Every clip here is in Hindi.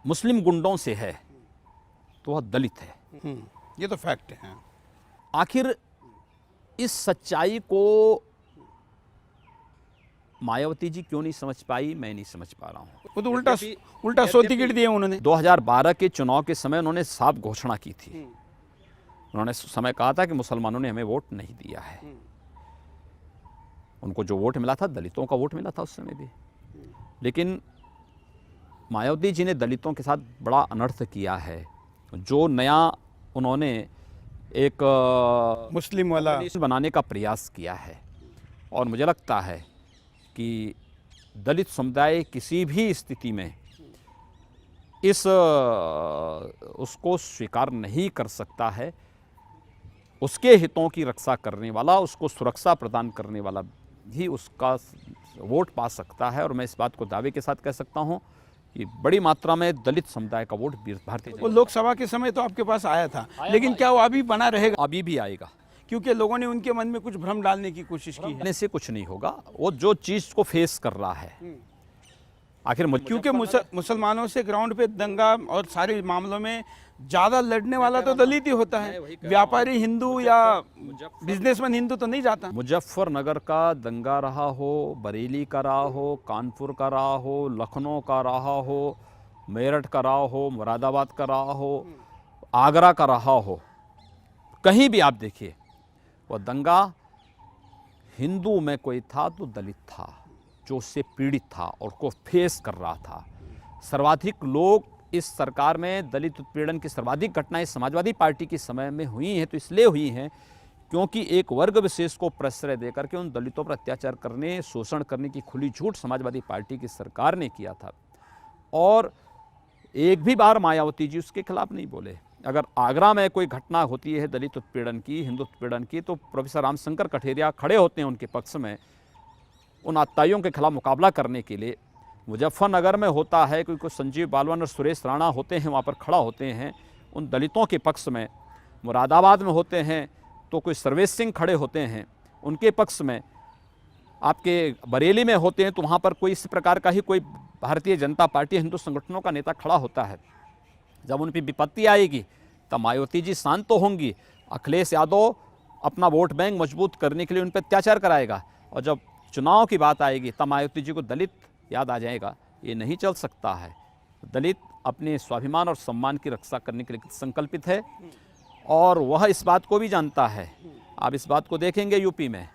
मुस्लिम गुंडों से है तो वह दलित है। ये तो फैक्ट है। आखिर इस सच्चाई को मायावती जी क्यों नहीं समझ पाई, मैं नहीं समझ पा रहा हूँ। वो तो उल्टा 100 टिकट दिए उन्होंने। 2012 के चुनाव के समय उन्होंने साफ घोषणा की थी। उन्होंने उस समय कहा था कि मुसलमानों ने हमें वोट नहीं दिया है। उनको जो वोट मिला था दलितों का वोट मिला था उस समय भी। लेकिन मायावती जी ने दलितों के साथ बड़ा अनर्थ किया है। जो नया उन्होंने एक मुस्लिम वाला बनाने का प्रयास किया है, और मुझे लगता है कि दलित समुदाय किसी भी स्थिति में उसको स्वीकार नहीं कर सकता है। उसके हितों की रक्षा करने वाला, उसको सुरक्षा प्रदान करने वाला ही उसका वोट पा सकता है। और मैं इस बात को दावे के साथ कह सकता हूं कि बड़ी मात्रा में दलित समुदाय का वोट भारतीय वो लोकसभा के समय तो आपके पास आया था, लेकिन क्या वो अभी बना रहेगा? अभी भी आएगा, क्योंकि लोगों ने उनके मन में कुछ भ्रम डालने की कोशिश की है। से कुछ नहीं होगा। वो जो चीज़ को फेस कर रहा है, आखिर क्योंकि मुसलमानों से ग्राउंड पे दंगा और सारे मामलों में ज़्यादा लड़ने वाला तो दलित ही होता है। व्यापारी हिंदू या बिजनेसमैन हिंदू तो नहीं जाता। मुजफ्फरनगर का दंगा रहा हो, बरेली का रहा हो, कानपुर का रहा हो, लखनऊ का रहा हो, मेरठ का रहा हो, मुरादाबाद का रहा हो, आगरा का रहा हो, कहीं भी आप देखिए वह दंगा हिंदू में कोई था तो दलित था जो उससे पीड़ित था और को फेस कर रहा था। सर्वाधिक लोग इस सरकार में दलित उत्पीड़न की सर्वाधिक घटनाएं समाजवादी पार्टी के समय में हुई हैं, तो इसलिए हुई हैं क्योंकि एक वर्ग विशेष को प्रश्रय देकर के उन दलितों पर अत्याचार करने, शोषण करने की खुली झूठ समाजवादी पार्टी की सरकार ने किया था। और एक भी बार मायावती जी उसके खिलाफ नहीं बोले। अगर आगरा में कोई घटना होती है दलित उत्पीड़न की, हिंदू उत्पीड़न की, तो प्रोफेसर रामशंकर कठेरिया खड़े होते हैं उनके पक्ष में उन आताइयों के खिलाफ मुकाबला करने के लिए। मुजफ्फरनगर में होता है क्योंकि संजीव बालवन और सुरेश राणा होते हैं, वहाँ पर खड़ा होते हैं उन दलितों के पक्ष में। मुरादाबाद में होते हैं तो कोई सर्वेश सिंह खड़े होते हैं उनके पक्ष में। आपके बरेली में होते हैं तो वहाँ पर कोई इस प्रकार का ही कोई भारतीय जनता पार्टी हिंदू संगठनों का नेता खड़ा होता है। जब उन पर विपत्ति आएगी तब मायावती जी शांत तो होंगी। अखिलेश यादव अपना वोट बैंक मजबूत करने के लिए उन पर अत्याचार कराएगा, और जब चुनाव की बात आएगी तब मायावती जी को दलित याद आ जाएगा। ये नहीं चल सकता है। दलित अपने स्वाभिमान और सम्मान की रक्षा करने के लिए संकल्पित है, और वह इस बात को भी जानता है। आप इस बात को देखेंगे यूपी में,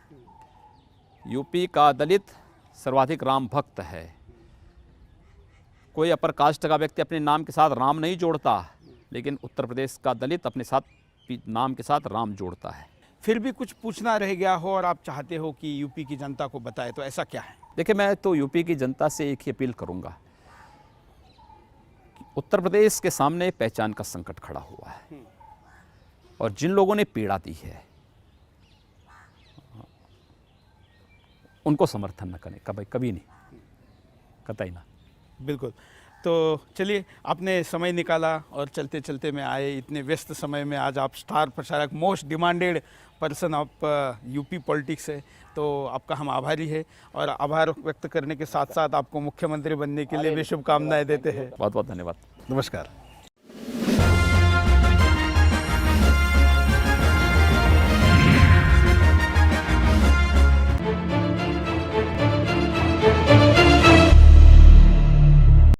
यूपी का दलित सर्वाधिक राम भक्त है। कोई अपर कास्ट का व्यक्ति अपने नाम के साथ राम नहीं जोड़ता, लेकिन उत्तर प्रदेश का दलित अपने साथ नाम के साथ राम जोड़ता है। फिर भी कुछ पूछना रह गया हो और आप चाहते हो कि यूपी की जनता को बताए, तो ऐसा क्या है? देखिए, मैं तो यूपी की जनता से एक ही अपील करूंगा कि उत्तर प्रदेश के सामने पहचान का संकट खड़ा हुआ है, और जिन लोगों ने पीड़ा दी है उनको समर्थन न करें, कभी नहीं, कतई ना। बिल्कुल। तो चलिए, आपने समय निकाला और चलते चलते में आए, इतने व्यस्त समय में आज आप स्टार प्रचारक, most demanded person of UP politics है, तो आपका हम आभारी है। और आभार व्यक्त करने के साथ साथ आपको मुख्यमंत्री बनने के लिए भी शुभकामनाएं देते हैं। बहुत बहुत धन्यवाद। नमस्कार।